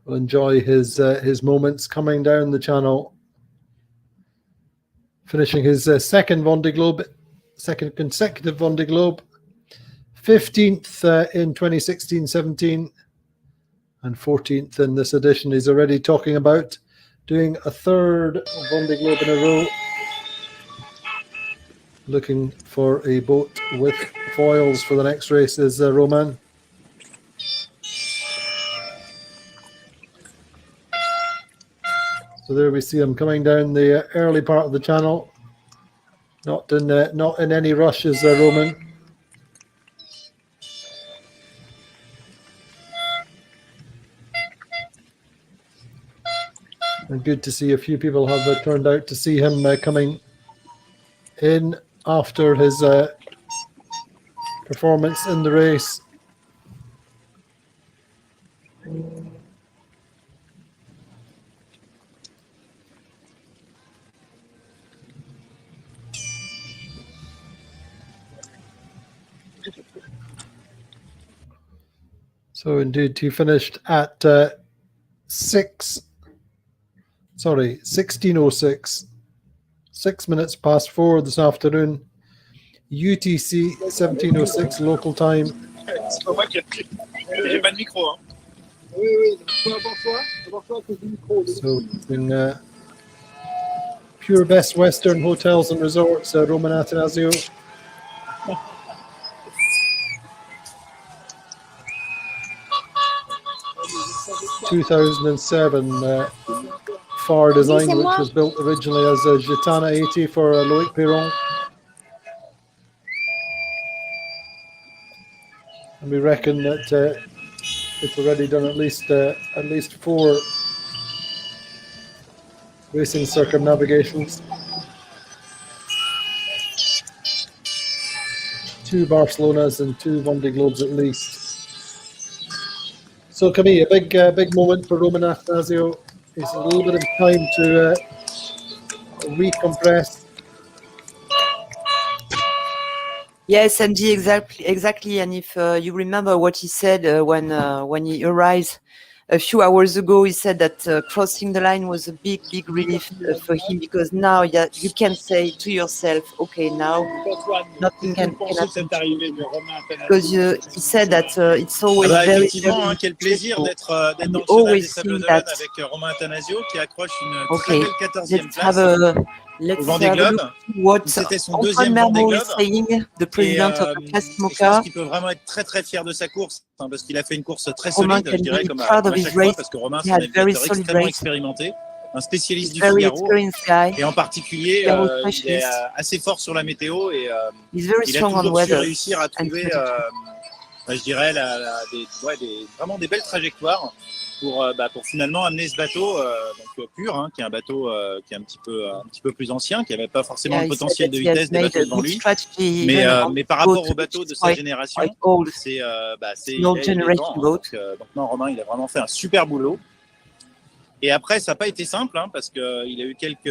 will enjoy his moments coming down the channel, finishing his second consecutive Vendée Globe, 15th in 2016-17 and 14th in this edition. He's already talking about doing a third Vendée Globe in a row, looking for a boat with foils for the next race is Romain. So there we see him coming down the early part of the channel. Not in any rush is Romain. And good to see a few people have turned out to see him coming in after his performance in the race. So indeed, he finished at 16:06, 6 minutes past 4 this afternoon, UTC 17:06 local time. C'est pas moi qui ai pas de micro. Hein. Oui, So in pure best Western hotels and resorts, Romain Attansio. 2007 Phare design, which was built originally as a Gitana 80 for Loic Perron. And we reckon that it's already done at least 4 racing circumnavigations. 2 Barcelonas and 2 Vendée Globes at least. So Camille, a big moment for Romain Attansio. It's a little bit of time to recompress. Yes, Andy, exactly. And if you remember what he said when he arrived a few hours ago, he said that crossing the line was a big relief for him, because now you can say to yourself, okay, now nothing can happen. Because he said that it's always very effectivement, quel plaisir d'être dans le cheval des Sables d'Olonne avec Romain Attansio qui accroche une très belle 14e place au Vendée Globe. C'était son deuxième Vendée Globe. The president of the Je pense qu'il peut vraiment être très fier de sa course, parce qu'il a fait une course très solide, je dirais, comme à chaque fois, parce que Romain, c'est un navigateur extrêmement expérimenté, un spécialiste du Figaro, et en particulier, il est assez fort sur la météo, et il a toujours su réussir à trouver, je dirais, vraiment des belles trajectoires pour finalement amener ce bateau donc pur, qui est un bateau qui est un petit peu plus ancien, qui n'avait pas forcément le potentiel de vitesse des bateaux devant lui, mais par rapport aux bateaux de sa génération, c'est élégant, donc non, Romain, il a vraiment fait un super boulot. Et après, ça n'a pas été simple, parce qu'il a eu quelques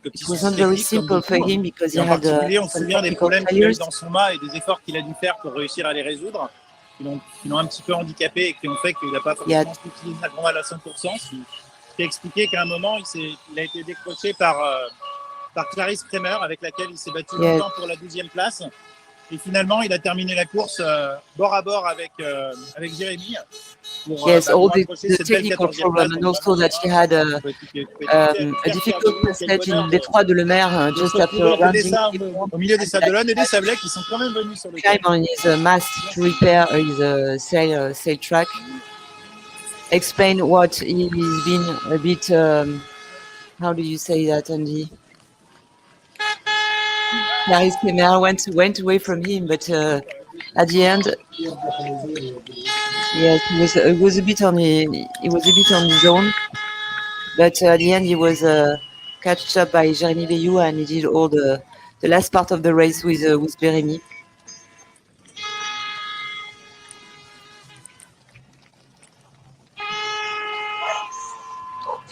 petits soucis techniques, en particulier, on se souvient des problèmes qu'il a eu dans son mât et des efforts qu'il a dû faire pour réussir à les résoudre, qui l'ont un petit peu handicapé et qui ont fait qu'il n'a pas forcément utilisé sa grandale à 100%, ce qui a expliqué qu'à un moment, il a été décroché par Clarisse Kremer, avec laquelle il s'est battu longtemps pour la 12e place. Et finalement, il a terminé la course bord à bord avec Jérémy. All the technical problem, and also that he had a difficult passage in Détroit de Mer just after rounding au milieu des Sables d'Olonne et des Sablés qui sont quand même venus sur le climb on his mast to repair his sail track. Explain what he's been a bit. How do you say that, Andy? Clarisse Kremer went away from him, but at the end, yes, he was a bit on his own. But at the end, he was catched up by Jérémy Bayou, and he did all the last part of the race with Jérémy.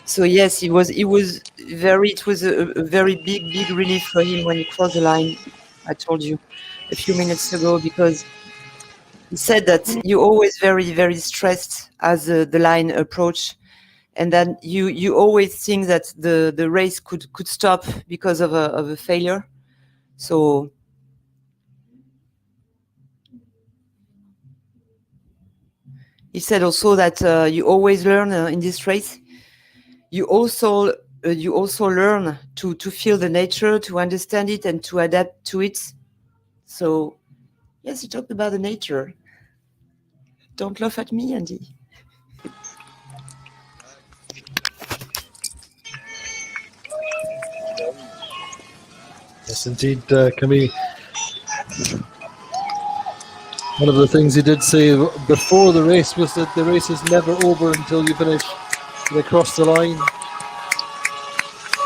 So yes, it was a very big relief for him when he crossed the line. I told you a few minutes ago, because he said that you're always very stressed as the line approach, and then you always think that the race could stop because of a failure. So he said also that you always learn in this race. You also learn to feel the nature, to understand it, and to adapt to it. So yes, he talked about the nature. Don't laugh at me, Andy. Yes, indeed, Camille. One of the things he did say before the race was that the race is never over until you finish across the line.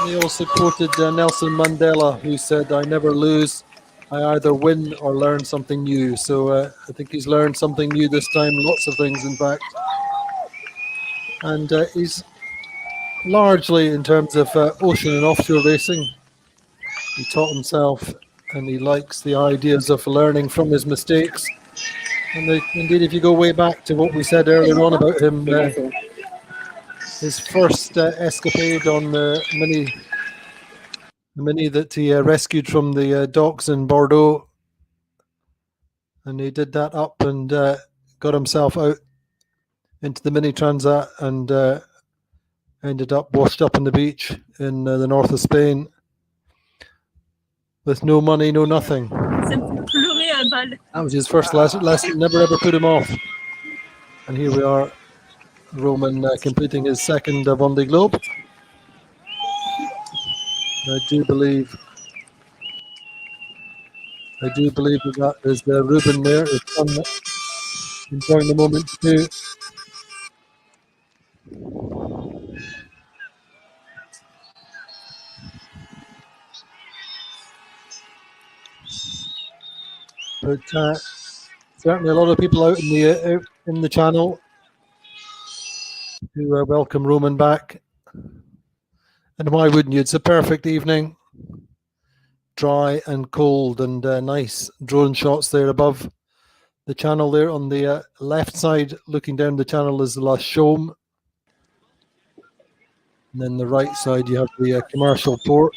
And he also quoted Nelson Mandela, who said, "I never lose. I either win or learn something new." So I think he's learned something new this time, lots of things, in fact. And he's largely, in terms of ocean and offshore racing, he taught himself, and he likes the ideas of learning from his mistakes. And indeed, if you go way back to what we said earlier on about him, his first escapade on the Mini that he rescued from the docks in Bordeaux, and he did that up and got himself out into the Mini Transat and ended up washed up on the beach in the north of Spain with no money, no nothing. That was his first lesson, never ever put him off. And here we are, Roman completing his second Vendée Globe. I do believe that is Ruben there, his son, enjoying the moment too. But certainly a lot of people out in the channel to welcome Roman back. And why wouldn't you? It's a perfect evening, dry and cold, and nice drone shots there above the channel. There on the left side, looking down the channel, is La Chaume. And then the right side, you have the commercial port.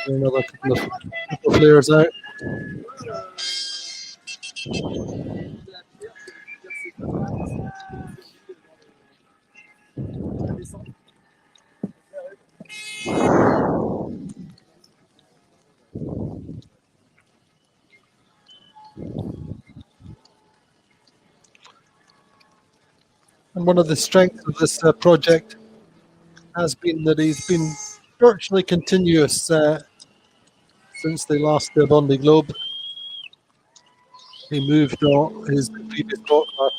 Another couple of flares out. And one of the strengths of this project has been that he's been virtually continuous since they lost the Vendée Globe. He moved on his previous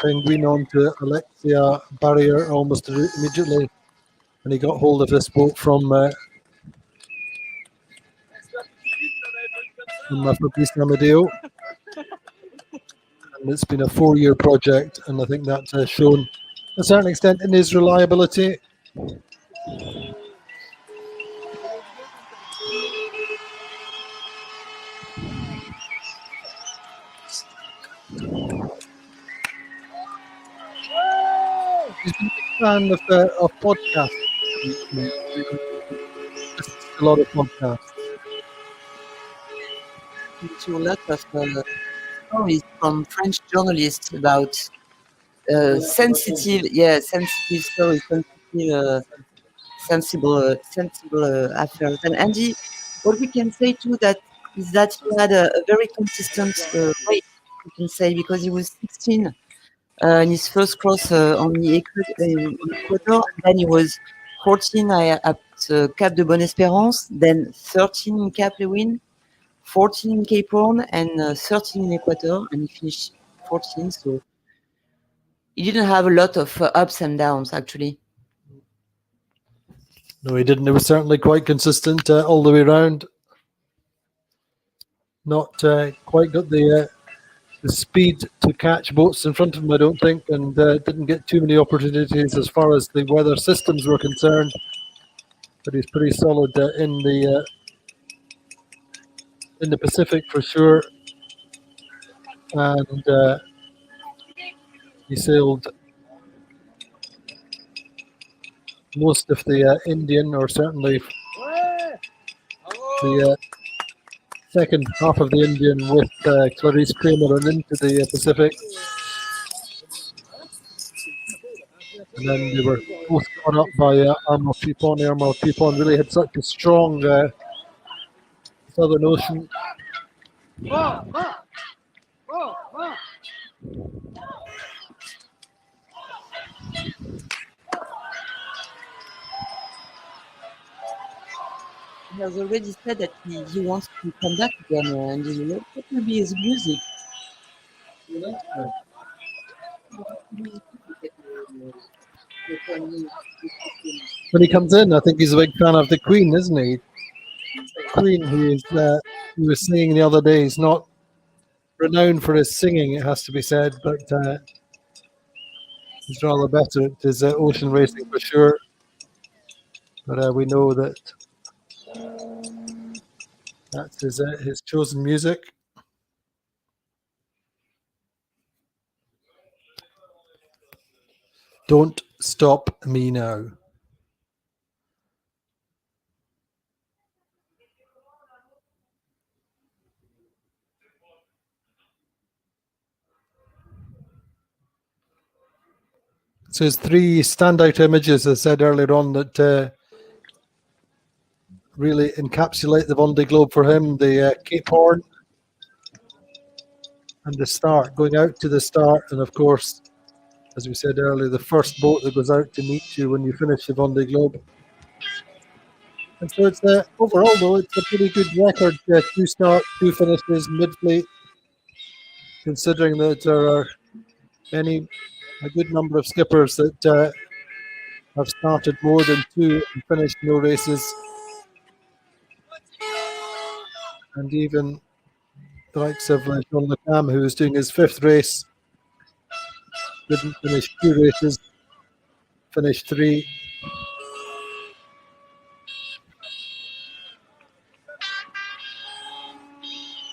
penguin onto Alexia Barrier almost immediately, and he got hold of this boat from Fabrice Amadeo. And it's been a 4-year project, and I think that has shown a certain extent in his reliability. He's been a big fan of podcasts. A lot of podcasts. Into a lot of stories from French journalists about sensitive stories, sensible affairs. And Andy, what we can say too is that he had a very consistent race, we can say, because he was 16 in his first cross on the Equator, and then he was 14 at Cap de Bonne-Espérance, then 13 in Cap Lewin, 14 in Cape Horn, and 13 in Equator, and he finished 14. So he didn't have a lot of ups and downs, actually. No, he didn't. It was certainly quite consistent all the way around. Not quite got the speed to catch boats in front of him, I don't think, and didn't get too many opportunities as far as the weather systems were concerned. But he's pretty solid in in the Pacific for sure, and he sailed most of the Indian, or certainly the second half of the Indian with Clarice Kramer and into the Pacific. And then they were both caught up by Armand Pipon. Armand Pipon really had such a strong Southern Ocean. He has already said that he wants to come back again, and what will be his music? When he comes in, I think he's a big fan of the Queen, isn't he? Queen, he was singing the other day, he's not renowned for his singing, it has to be said, but he's rather better at his ocean racing for sure. But we know that that's his chosen music. Don't Stop Me Now. So his three standout images, as I said earlier on, that really encapsulate the Vendée Globe for him: the Cape Horn and the start, going out to the start, and of course, as we said earlier, the first boat that goes out to meet you when you finish the Vendée Globe. And so it's overall, though, it's a pretty good record. 2 starts, 2 finishes, mid-fleet, considering that there are a good number of skippers that have started more than 2 and finished no races. And even the likes of John Le Cam, who was doing his 5th race, didn't finish 2 races, finished 3.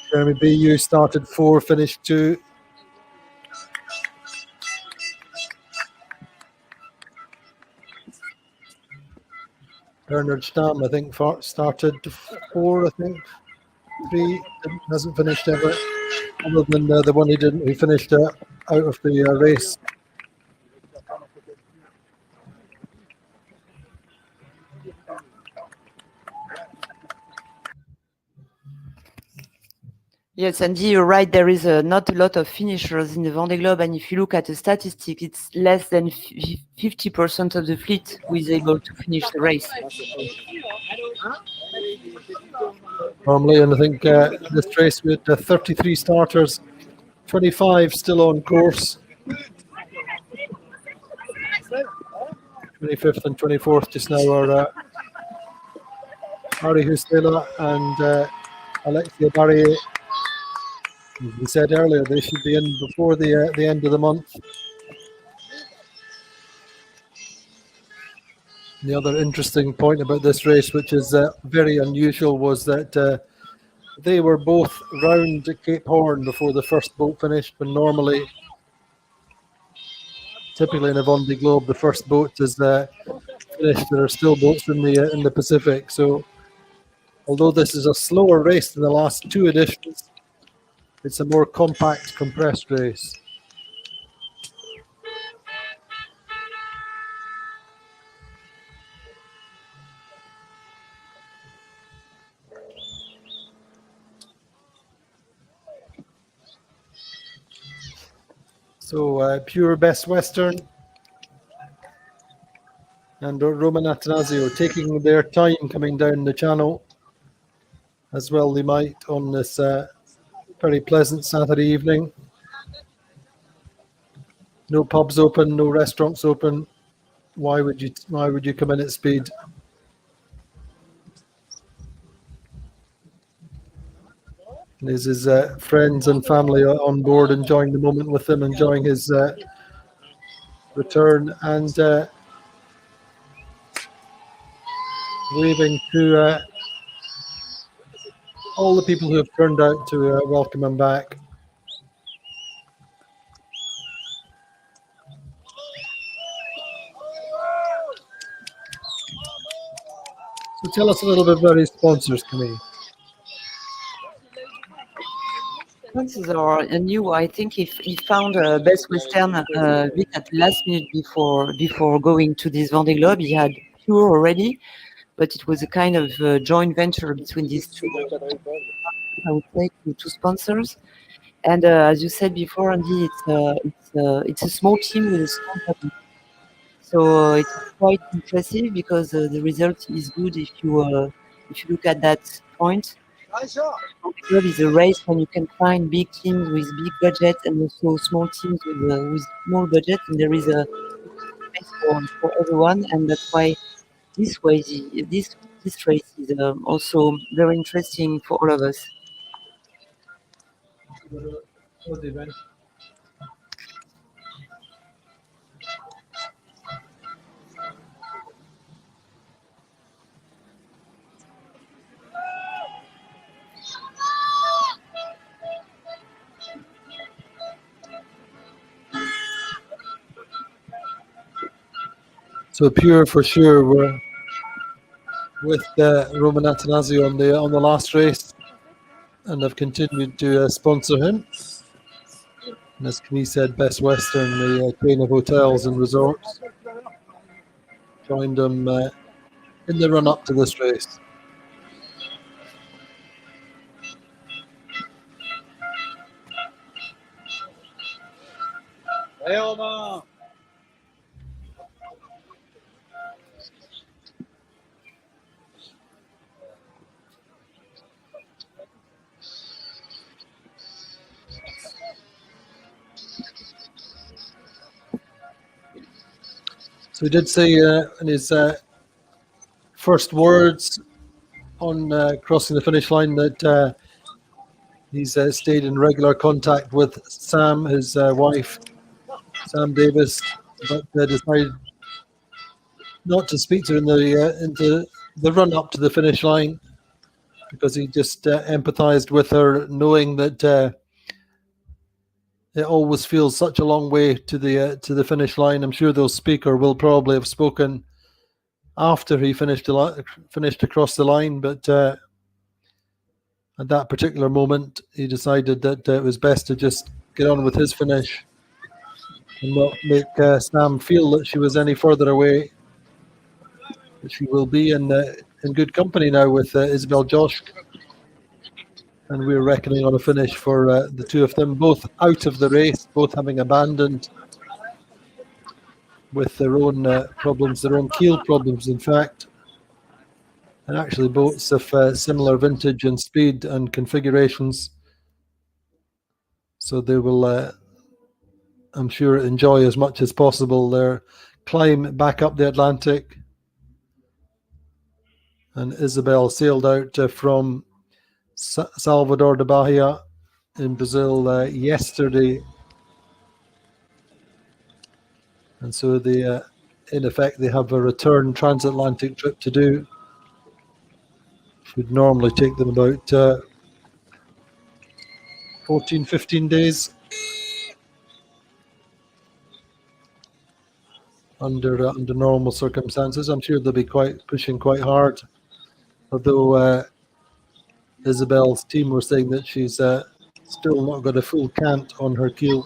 Jeremy Bu started 4, finished 2. Bernard Stamm, I think, started 4, I think. 3, hasn't finished ever, other than the one he didn't, he finished out of the race. Yes, Andy, you're right. There is not a lot of finishers in the Vendée Globe, and if you look at the statistic, it's less than 50% of the fleet who is able to finish the race. Normally, and I think this race with 33 starters, 25 still on course. 25th and 24th just now are Ari Hustela and Alexia Barrier. As we said earlier, they should be in before the end of the month. The other interesting point about this race, which is very unusual, was that they were both round Cape Horn before the first boat finished, when normally, typically in a Vendée Globe, the first boat is finished. There are still boats in the Pacific. So although this is a slower race than the last 2 editions, it's a more compact, compressed race. So pure Best Western and Romain Attansio taking their time coming down the channel, as well they might on this very pleasant Saturday evening. No pubs open, no restaurants open. Why would you come in at speed? And there's his friends and family on board, enjoying the moment with him, enjoying his return, and waving to all the people who have turned out to welcome him back. So tell us a little bit about his sponsors, Camille. Sponsors are new. I think he found Best Western a bit at the last minute before going to this Vendée Globe. He had Pure already, but it was a kind of joint venture between these two, I would say, two sponsors. And as you said before, Andy, it's a small team with a small budget. So it's quite impressive because the result is good if you look at that point. Vendée Globe is a race when you can find big teams with big budget and also small teams with small budget, and there is a space for everyone, and that's why this race is also very interesting for all of us. So Pure for sure were with Romain Attansio on the last race, and have continued to sponsor him. And as Camille said, Best Western, the chain of hotels and resorts, joined them in the run up to this race. Hey, Romain. So he did say in his first words on crossing the finish line that he's stayed in regular contact with Sam, his wife, Sam Davis, but decided not to speak to her into the run up to the finish line because he just empathized with her, knowing that it always feels such a long way to the finish line. I'm sure the speaker will probably have spoken after he finished across the line, but at that particular moment, he decided that it was best to just get on with his finish and not make Sam feel that she was any further away. But she will be in good company now with Isabelle Josh. And we're reckoning on a finish for the two of them, both out of the race, both having abandoned with their own problems, their own keel problems, in fact. And actually boats of similar vintage and speed and configurations. So they will, I'm sure, enjoy as much as possible their climb back up the Atlantic. And Isabelle sailed out from Salvador de Bahia in Brazil yesterday, and so they, in effect, they have a return transatlantic trip to do. Would normally take them about 14, 15 days under normal circumstances. I'm sure they'll be pushing quite hard, although Isabelle's team were saying that she's still not got a full cant on her keel.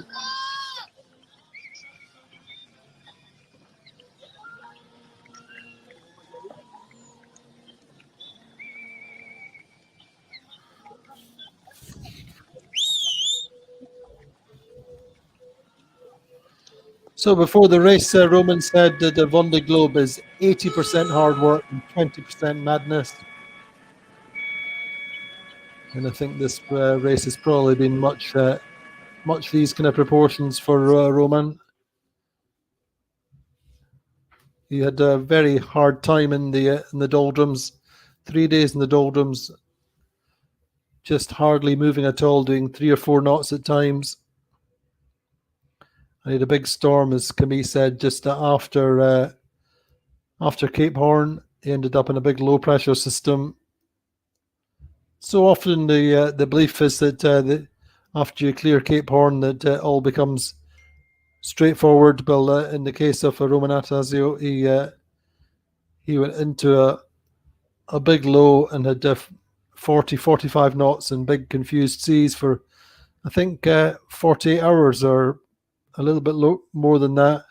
So before the race, Roman said that the Vendée Globe is 80% hard work and 20% madness. And I think this race has probably been much these kind of proportions for Roman. He had a very hard time in the Doldrums, 3 days in the Doldrums, just hardly moving at all, doing 3 or 4 knots at times. I had a big storm, as Camille said, just after Cape Horn. He ended up in a big low pressure system. So often the belief is that after you clear Cape Horn that all becomes straightforward. Well, in the case of Romain Attansio, he went into a big low and had 40, 45 knots in big confused seas for, I think, 48 hours or a little bit more than that.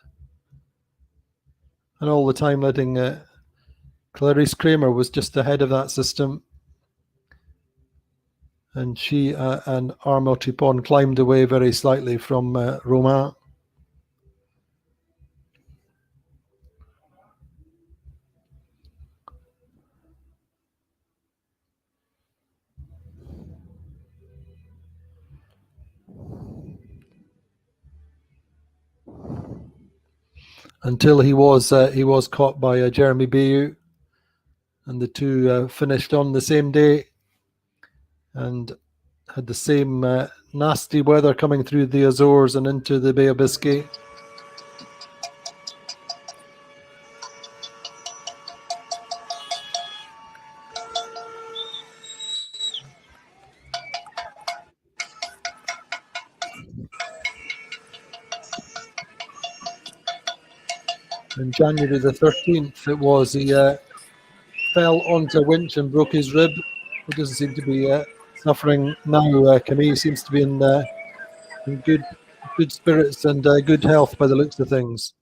And all the time letting Clarice Kramer was just ahead of that system. And she and Armel Tripon climbed away very slightly from Romain. Until he was caught by Jeremy Bayou, and the two finished on the same day, and had the same nasty weather coming through the Azores and into the Bay of Biscay. On January the 13th, it was, he fell onto a winch and broke his rib. He doesn't seem to be suffering now. Camille seems to be in good spirits and good health by the looks of things.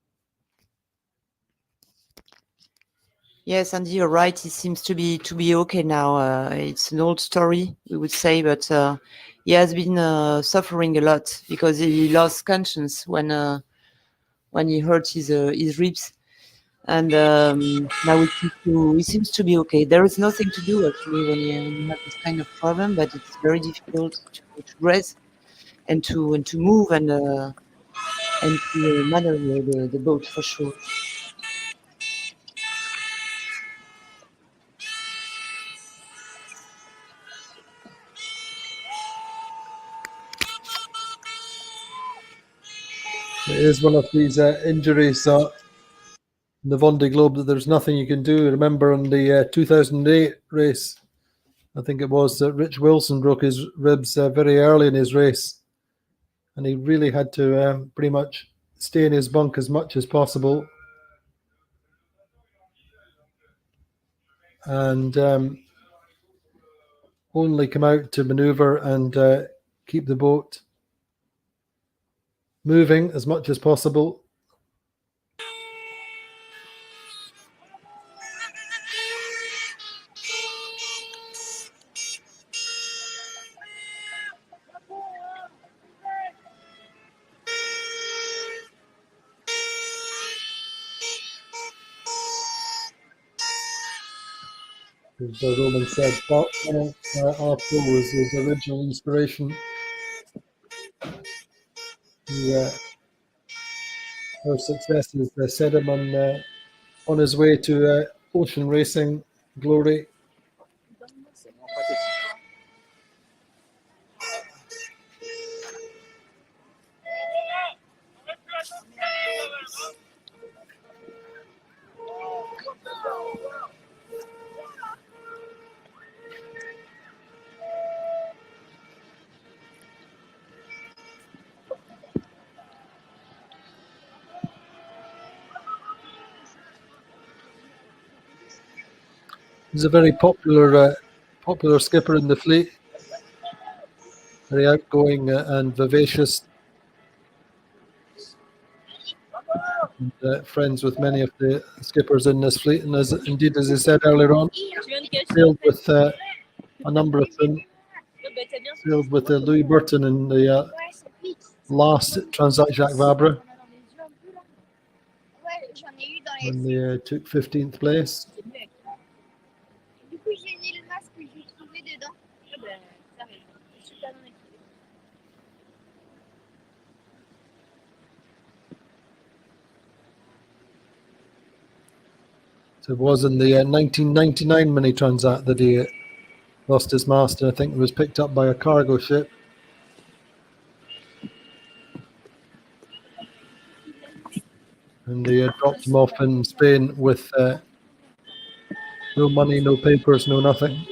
Yes, and you're right. He seems to be okay now. It's an old story, we would say, but he has been suffering a lot because he lost conscience when he hurt his ribs, and now he seems to be okay. There is nothing to do actually when you have this kind of problem, but it's very difficult to rest and to move and to maneuver the boat for sure. It is one of these injuries in the Vendée Globe that there's nothing you can do. Remember on the 2008 race, I think it was, Rich Wilson broke his ribs very early in his race, and he really had to pretty much stay in his bunk as much as possible. And only come out to maneuver and keep the boat moving as much as possible. As Roman said, Arthur was his original inspiration. Her success has set him on his way to ocean racing glory. He's a very popular skipper in the fleet. Very outgoing and vivacious. And, friends with many of the skippers in this fleet. And as I said earlier on, sailed with a number of them. Sailed with Louis Burton in the last Transat Jacques Vabre. When they took 15th place. So it was in the 1999 Mini Transat that he lost his mast, and I think it was picked up by a cargo ship. And they dropped him off in Spain with no money, no papers, no nothing.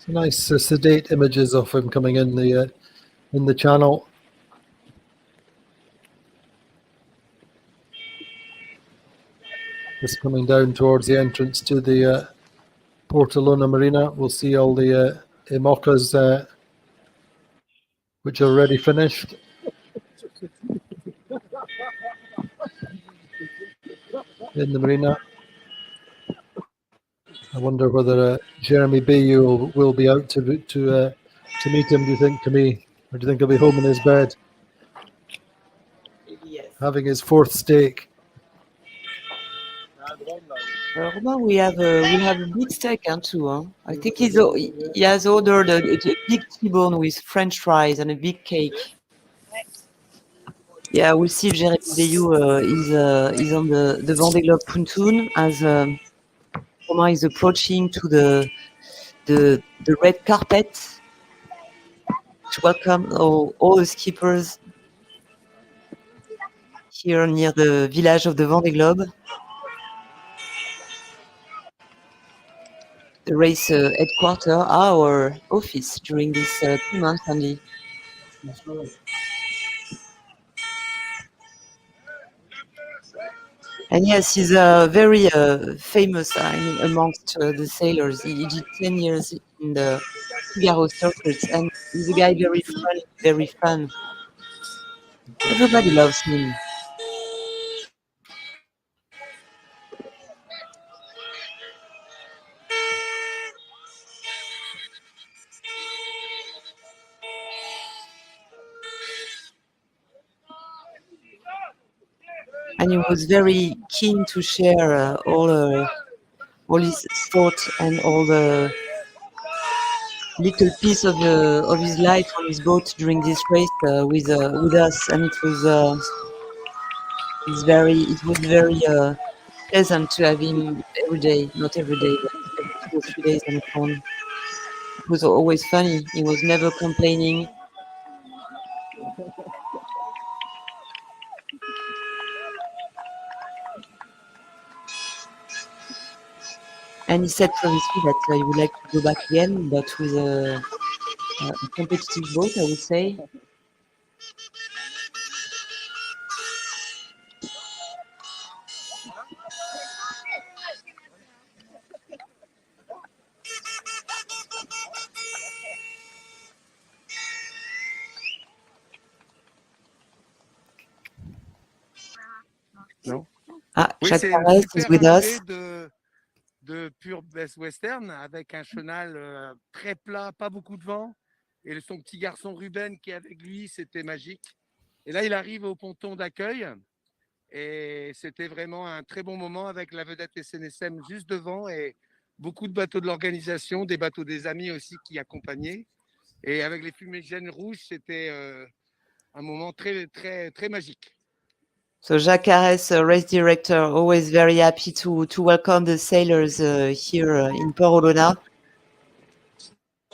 Nice sedate images of him coming in the channel. Just coming down towards the entrance to the Portalona Marina. We'll see all the IMOCAs which are already finished. In the marina. I wonder whether Jeremy Bayou will be out to meet him, do you think, Camille? Or do you think he'll be home in his bed? Yes. Having his fourth steak. Romain, we have a big steak too. Huh? I think he has ordered a big T-bone with French fries and a big cake. Yeah, we'll see if Jeremy Bayou is on the Vendée Globe pontoon as Romain is approaching to the red carpet to welcome all the skippers here near the village of the Vendée Globe. The race headquarters, our office during this 2 months only. And yes, he's very famous amongst the sailors. He did 10 years in the Figaro circuits, and he's a guy very funny, very fun. Everybody loves him. And he was very keen to share all his thoughts and all the little piece of his life on his boat during this race with us, and it was very pleasant to have him every day, not every day, but every 2 or 3 days on the phone. It was always funny. He was never complaining. And he said previously that he would like to go back again, but with a competitive boat, I would say. Non. Oui, Jacques Carès is with us. De pure baisse western avec un chenal très plat, pas beaucoup de vent, et son petit garçon Ruben qui est avec lui, c'était magique. Et là, il arrive au ponton d'accueil et c'était vraiment un très bon moment avec la vedette SNSM juste devant et beaucoup de bateaux de l'organisation, des bateaux des amis aussi qui accompagnaient. Et avec les fumigènes rouges, c'était un moment très, très, très magique. So Jacques Carès, race director, always very happy to welcome the sailors here in Port Olona.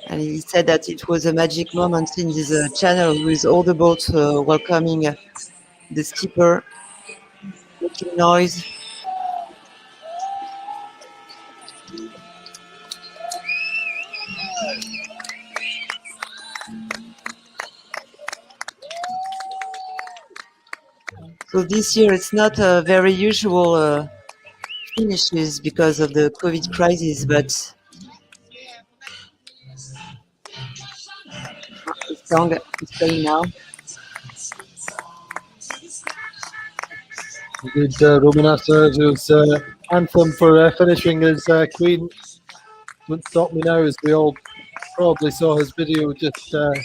And he said that it was a magic moment in this channel with all the boats welcoming the skipper, making noise. So this year it's not a very usual finishes because of the COVID crisis, but the song is playing now. Good Romain Attansio's anthem for finishing his Queen. Won't Stop Me Now, as we all probably saw his video just about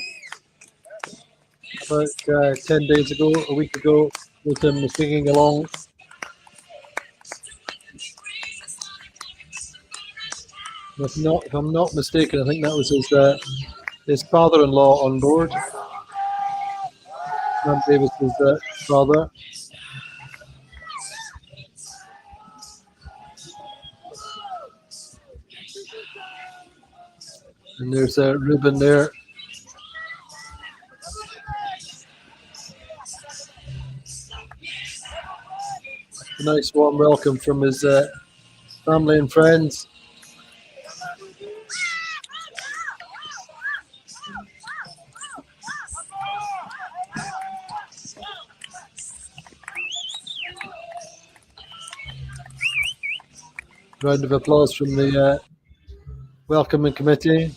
10 days ago, a week ago, with him singing along. If I'm not mistaken, I think that was his father-in-law on board. Sam Davis's father. And there's Ruben there. A nice warm welcome from his family and friends. Round of applause from the welcoming committee.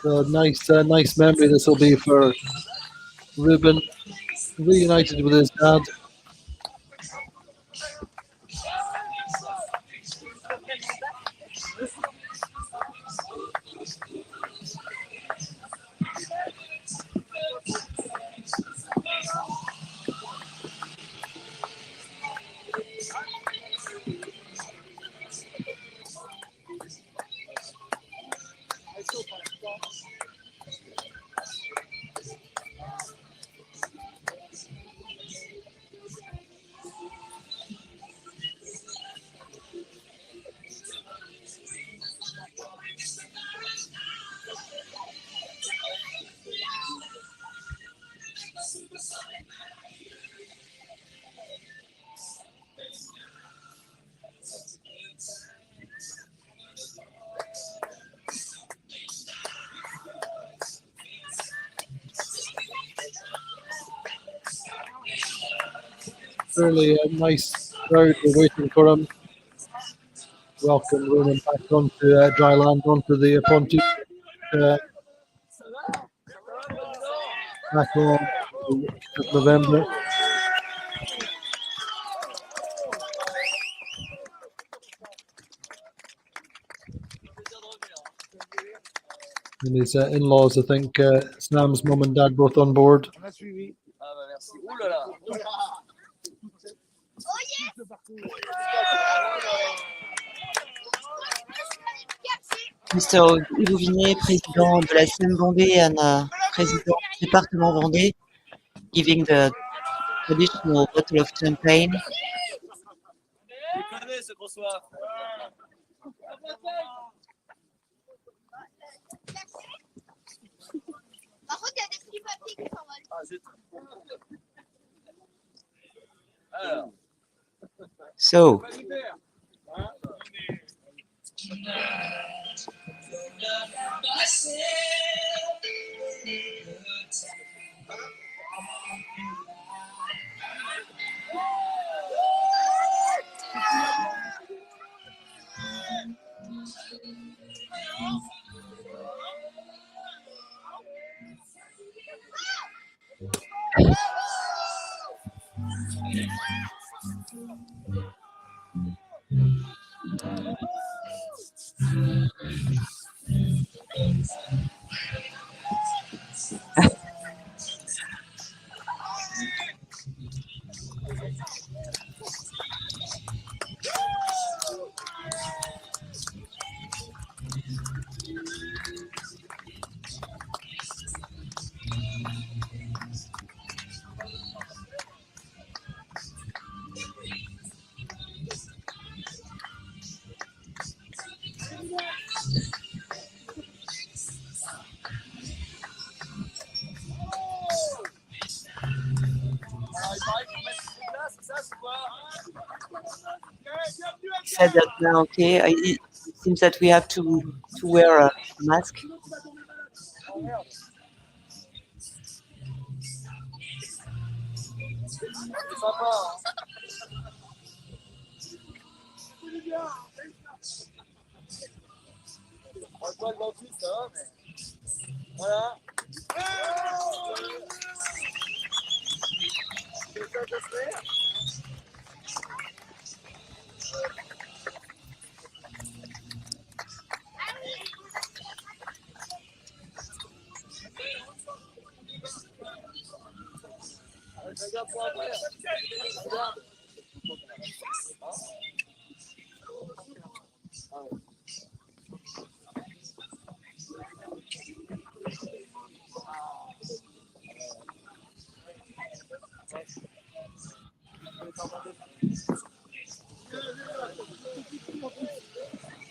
So nice memory this will be for Ruben, reunited with his dad. Really a nice crowd were waiting for him. Welcome Roman back onto dry land, onto the pontoon. Back on November. And his in-laws, I think, Snam's mum and dad both on board. Mr. Hugo Vignet, président de la SEM Vendée and président du département Vendée, giving the traditional bottle of champagne. So, said that now, okay, it seems that we have to wear a mask.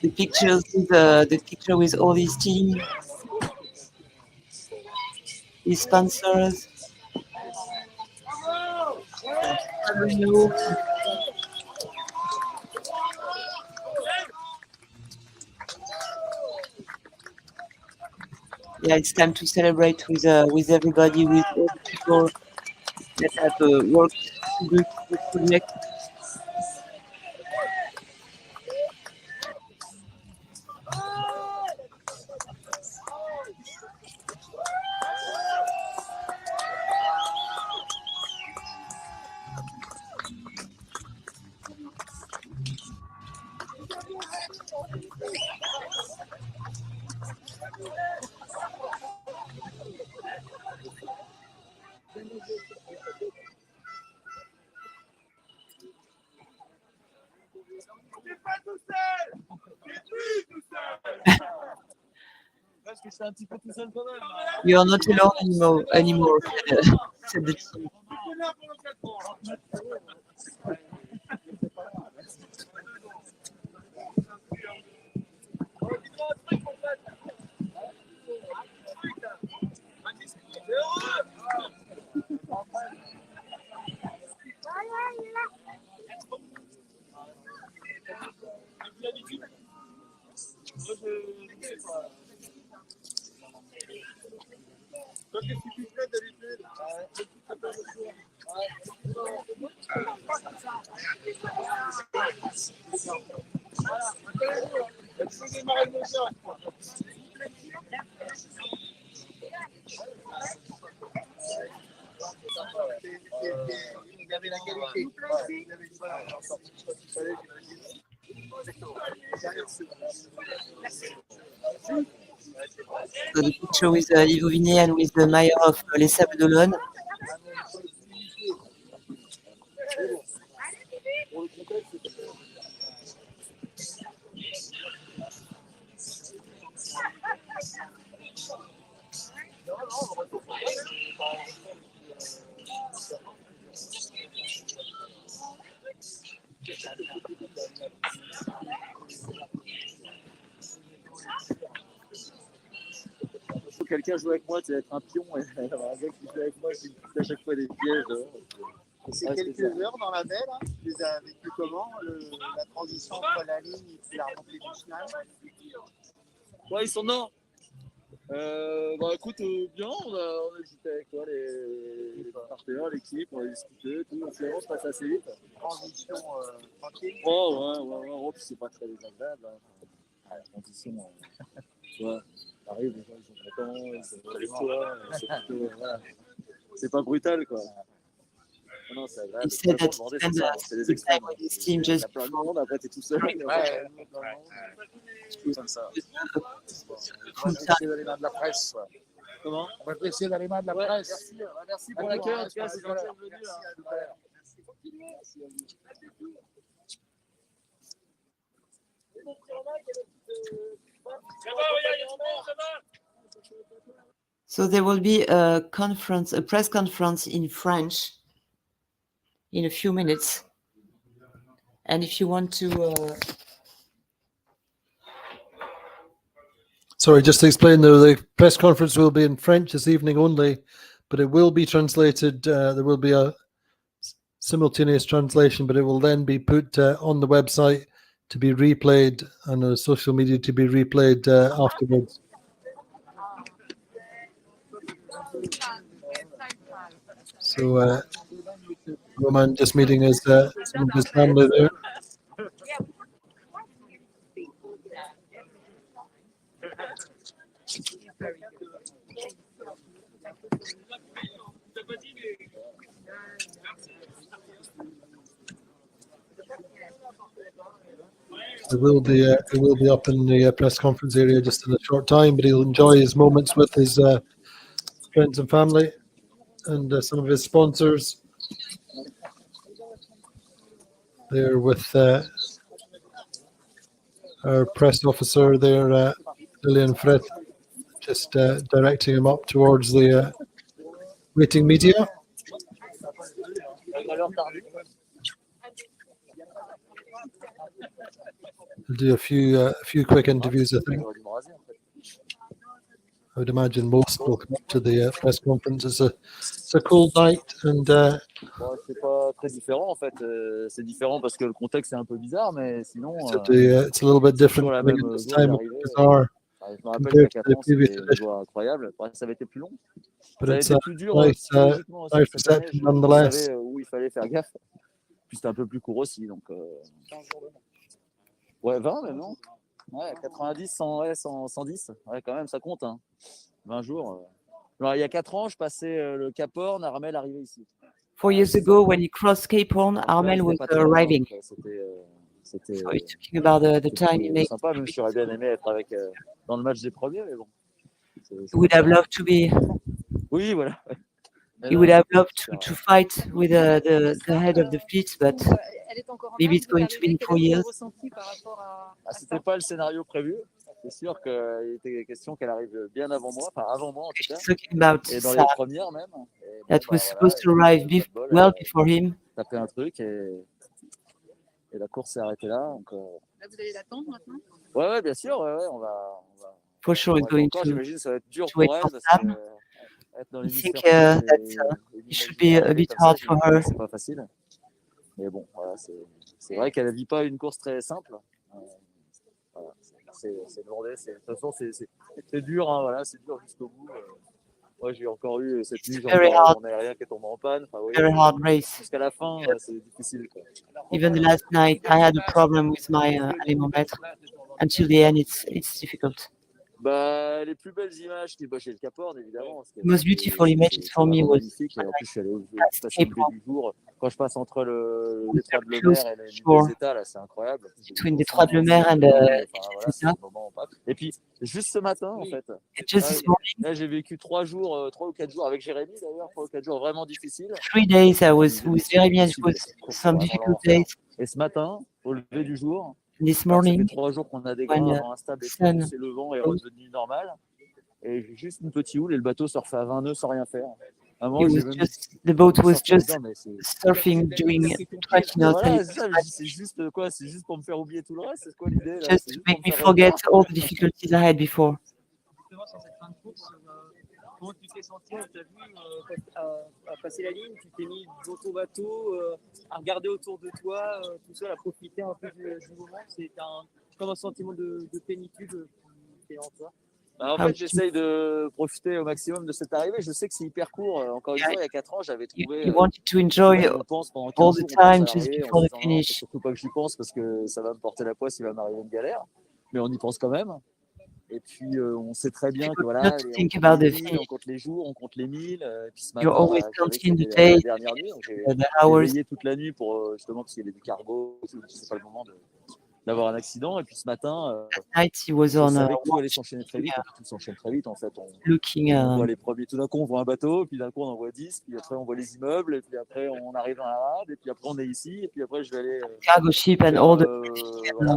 The picture with all these teams, these sponsors. Yeah, it's time to celebrate with everybody, with all the people that have work to do this project. You're not alone anymore, said the team. So the picture with Ivo Vignet and with the mayor of Les Sables d'Olonne. Quelqu'un joue avec moi, tu vas être un pion, et alors un gars qui joue avec moi, qui me fout à chaque fois des pièges. Et ces quelques heures dans la baie, là, tu les as vécues comment, la transition entre la ligne et puis la remontée du final? Ouais, ils sont nord. Bah écoute, bien, on a discuté avec toi, les partenaires, l'équipe, on a discuté, tout, finalement, ça passe assez vite. Transition tranquille. Oh, puis c'est pas très désagréable. Hein. La transition, tu vois, t'arrives, les gens ils sont contents, ils sont avec toi, c'est pas brutal quoi. Non, c'est agréable. He said that Vendée, c'est ça, c'est les extrêmes. his team Il y a just plein de monde, après t'es tout seul. Comme ça. On va essayer d'aller dans de la presse. Comment? On va essayer d'aller dans de la presse. Merci pour l'accueil, en tout cas, c'est gentil de venir. So there will be a press conference in French in a few minutes. And if you want to... Sorry, just to explain, the press conference will be in French this evening only, but it will be translated. There will be a simultaneous translation, but it will then be put on the website to be replayed and social media to be replayed afterwards. So Roman just meeting his some of his family there. It will be up in the press conference area just in a short time, but he'll enjoy his moments with his friends and family and some of his sponsors. There with our press officer there, Lillian Fred, just directing him up towards the waiting media. We'll do a few quick interviews, I think. I would imagine most will come up to the press conference. It's a cold night and. C'est pas très différent en fait. C'est différent parce que le contexte est un peu bizarre, mais sinon. It's a little bit different. This time bizarre. Je me rappelle compared qu'à to 4 the ans, previous c'était une edition, joie incroyable. Ouais, ça avait été plus long. but Ça avait it's été a plus dur nice, psychologiquement aussi nice cette année. reception Je nonetheless. savais où il fallait faire gaffe. Puis c'était un peu plus court aussi. Donc, ouais, 20 même, non? Ouais, 90, 100, ouais, 100, 110. Ouais, quand même, ça compte. Hein. 20 jours. Alors, il y a 4 ans, je passais le Cap Horn, Armel arrivait ici. 4 years ago, when he crossed Cape Horn, Donc, Armel c'était was pas très loin, arriving. donc, c'était So he's talking about the time he plutôt made. sympa. Même si j'aurais bien aimé être avec dans le match des premiers, mais bon. He would have loved to be. Oui, voilà. He would have loved to fight with the head of the fleet, but maybe it's going to be in 4 years. C'était pas le scénario prévu. C'est sûr qu'il était question qu'elle arrive bien avant moi, enfin avant moi en tout cas. She's talking about Et dans les Sam premières même. Et that was supposed to arrive well before him. Tapé un truc et la course s'est arrêtée là. Donc, Là, vous allez l'attendre maintenant? ouais, bien sûr, ouais, on va. For sure, it's going Encore, to j'imagine, ça va être dur wait pour elle for parce Sam. que être dans I l'hémisphère think sud that et it should be a bit comme ça, hard for her. c'est pas facile. Mais bon, voilà, c'est vrai qu'elle ne vit pas une course très simple. Voilà, c'est le Vendée. De toute façon, c'est dur, hein, voilà, c'est dur jusqu'au bout. Moi, j'ai encore eu cette nuit, j'ai encore mon aérien qui est tombé en panne. Enfin, oui, Very hard race. Jusqu'à la fin, c'est difficile. Quoi. Even the last night, I had a problem with my anemometer. Until the end, it's difficult. Bah, les plus belles images, j'ai le Cap Horn, évidemment. The most beautiful images for me was magnifique. Et en plus, je suis allé au lever du jour. Quand je passe entre l'étroit de close Lemaire et les shore deux États, là, c'est incroyable. between the Trois de le Mer and Voilà, the c'est un moment, et puis, juste ce matin, en fait, just this morning, là, j'ai vécu 3 ou 4 jours avec Jérémy, d'ailleurs, 3 ou 4 jours vraiment difficiles. 3 days I was with Jeremy and it was some difficult days. Et ce matin, au lever du jour, This ça morning, fait 3 jours qu'on a des when grains avant instables et sun tout, c'est le vent est redevenu normal. Et j'ai juste une petite houle et le bateau surfait à 20 nœuds sans rien faire. the boat was just surfing doing 20 knots. Voilà, c'est juste quoi? C'est juste pour me faire oublier tout le reste. C'est quoi l'idée? Just to make me forget all the difficulties I had before. Justement, sur cette fin de course, comment tu t'es senti? Tu as vu à passer la ligne, tu t'es mis dans ton bateau, à regarder autour de toi, tout seul, à profiter un peu du moment. C'est comme un sentiment de plénitude qui est en toi. En fait, j'essaye de profiter au maximum de cette arrivée. Je sais que c'est hyper court. Encore une fois, il y a 4 ans, j'avais trouvé. You wanted to enjoy on pense pendant all 15 the jours, time on pense à just l'arrivée, before en the disant, non, finish. faut surtout pas que j'y pense parce que ça va me porter la poisse, il va m'arriver une galère. Mais on y pense quand même. Et puis, on sait très bien que voilà, on compte les jours, on compte les milles. Et puis ce matin, la dernière nuit, j'ai veillé toute la nuit pour justement parce qu'il y avait du cargo, c'est pas le moment d'avoir un accident. Et puis ce matin, je savais que tout allait s'enchaîner très vite. Tout s'enchaîne très vite en fait. On voit les premiers, tout d'un coup on voit un bateau, puis d'un coup on en voit 10, puis après on voit les immeubles, et puis après on arrive dans la rade, et puis après on est ici, et puis après je vais aller cargo ship and all the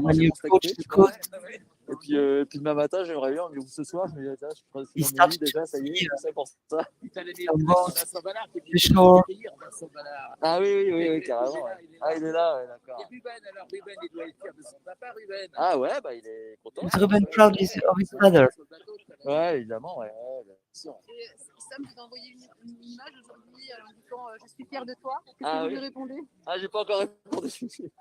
when you approach the coast. Et puis demain matin, j'aimerais bien, mais ce soir, je me dis, je suis dans mon lit déjà, ça y est, c'est pour ça. Ah oui, carrément. Ouais. Ah, il est là, ouais, d'accord. Et Ruben, alors Ruben, il doit être fier de son papa, Ruben. Ah ouais, bah il est content. Ruben proud of his father. Ouais, évidemment, ouais, bien sûr. Et Sam vous a envoyé une image aujourd'hui en disant je suis fier de toi. Qu'est-ce que vous lui répondez? Ah, j'ai pas encore répondu.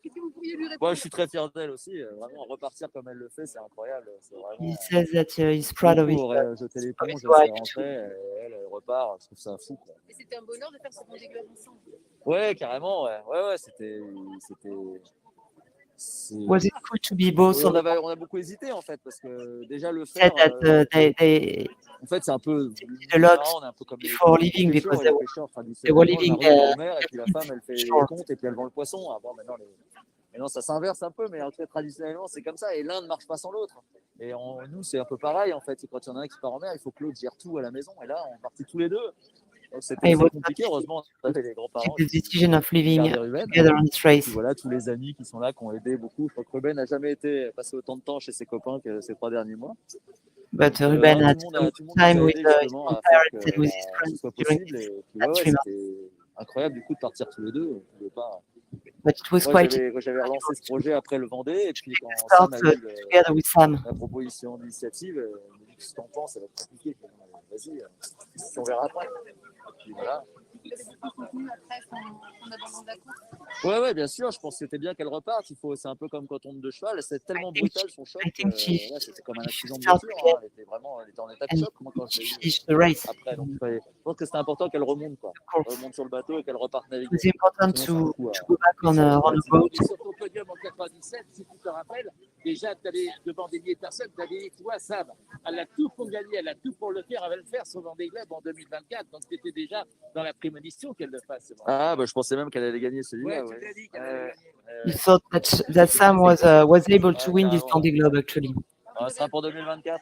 Qu'est-ce que vous pourriez lui répondre? Moi, je suis très fier d'elle aussi. Vraiment, repartir comme elle le fait, c'est incroyable. C'est vraiment, He says that he's proud of his jeter l'éponge, elle s'est rentrée, elle repart. Je trouve ça fou. Quoi. Et c'était un bonheur de faire ce Vendée Globe ensemble. Ouais, carrément. Ouais, c'était. Was it cool to be both on a beaucoup hésité en fait parce que déjà le faire. En fait, c'est un peu. A lot on est un peu comme before leaving because they were leaving mer et puis la femme elle fait les comptes et puis elle vend le poisson. Ah, bon, maintenant ça s'inverse un peu, mais en fait, traditionnellement c'est comme ça et l'un ne marche pas sans l'autre. Et nous c'est un peu pareil en fait. Quand il y en a un qui part en mer, il faut que l'autre gère tout à la maison et là on est partis tous les deux. Donc c'était compliqué, heureusement, on avait les grands-parents. The decision of living together on this race. Voilà, tous les amis qui sont là, qui ont aidé beaucoup. Je crois que Ruben n'a jamais passé autant de temps chez ses copains que ces 3 derniers mois. But Ruben had time with his parents and with his friends during that 3 months. C'était incroyable du coup de partir tous les deux. On pouvait pas. But it was quite. J'avais relancé ce projet après le Vendée et puis quand Sam a eu la proposition d'initiative, je me dis que ce que t'en penses, ça va être compliqué. Vas-y, on verra après. Et puis voilà. Ouais, bien sûr. Je pense que c'était bien qu'elle reparte. C'est un peu comme quand on tombe de cheval. C'est tellement brutal son choc. C'était comme un accident de voiture. Hein. Elle était en état de choc. Moi, quand je l'ai vu après, donc, je pense que c'était important qu'elle remonte, quoi. Remonte sur le bateau et qu'elle reparte naviguer. It's important to go back on a boat. Sur ton podium en 97, si tu te rappelles, déjà, tu allais devant des milliers de personnes, tu avais dit, tu vois, Sam, elle a tout pour gagner, elle a tout pour le faire, elle va le faire sur Vendée Globe en 2024. Donc, tu étais déjà dans la prémonition qu'elle le fasse. Ah, je pensais même qu'elle allait gagner celui-là. Ouais, tu l'as dit qu'elle allait gagner. You thought that Sam was able to win this Vendée Globe, actually. Ça sera pour 2024.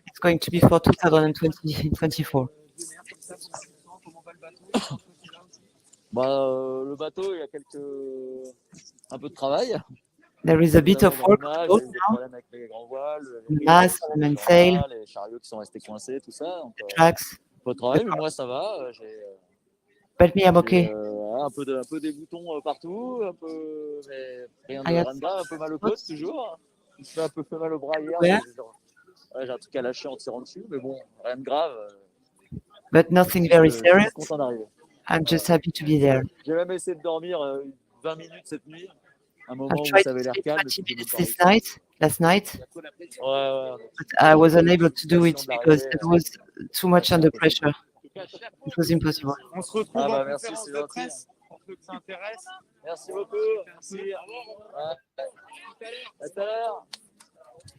It's going to be for 2024. Le bateau, il y a un peu de travail. There is a bit of work on the boat now. Avec les grands voiles, the mainsail, les chariots qui sont restés coincés, tout ça. Donc, tracks. Faut travailler, mais moi ça va. But me, I'm okay. Un peu des boutons partout, mais rien de grave, un peu mal aux côtes toujours. Je me suis un peu fait mal au bras hier. J'ai un truc à lâcher en tirant dessus, mais bon, rien de grave. But nothing very serious. Je suis content d'arriver. I'm just happy to be there. J'ai même essayé de dormir 20 minutes cette nuit. Un moment où I've tried ça avait to l'air sleep calme. 20 minutes last night. Ouais. But I was unable to do it because it was too much under pressure. It was impossible. On se retrouve en merci, conférence c'est de gentil. presse pour ceux que ça intéresse. Merci beaucoup. Merci. À tout à l'heure.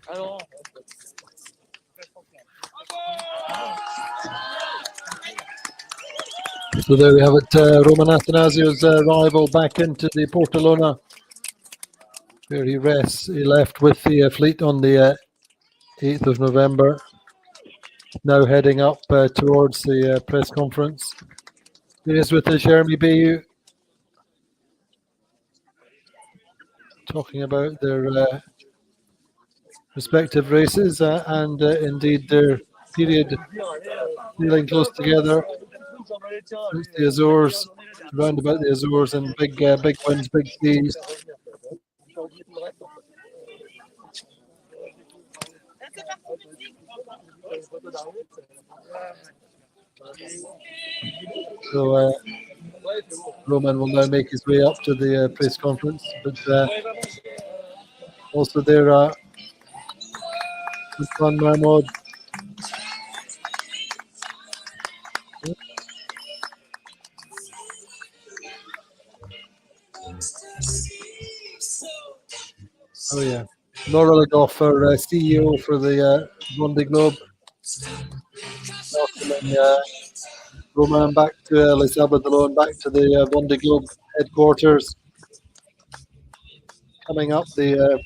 Alors. So there we have it, Romain Attanasio's arrival back into the Portolona, where he rests. He left with the fleet on the 8th of November, now heading up towards the press conference. He is with Jeremy Bayou, talking about their respective races and indeed their period feeling close together. It's the Azores, round about the Azores, and big winds, big seas. So Roman will now make his way up to the press conference, but also there Usman Mahmoud. Oh yeah, Nora Legoff, our CEO for the Vendée Globe. Welcoming Romain back to Les Sables d'Olonne, back to the Vendée Globe headquarters. Coming up the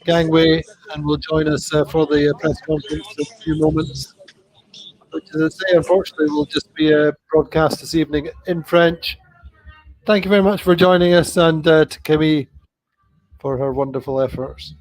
gangway and will join us for the press conference in a few moments, which, as I say, unfortunately will just be a broadcast this evening in French. Thank you very much for joining us, and to Camille for her wonderful efforts.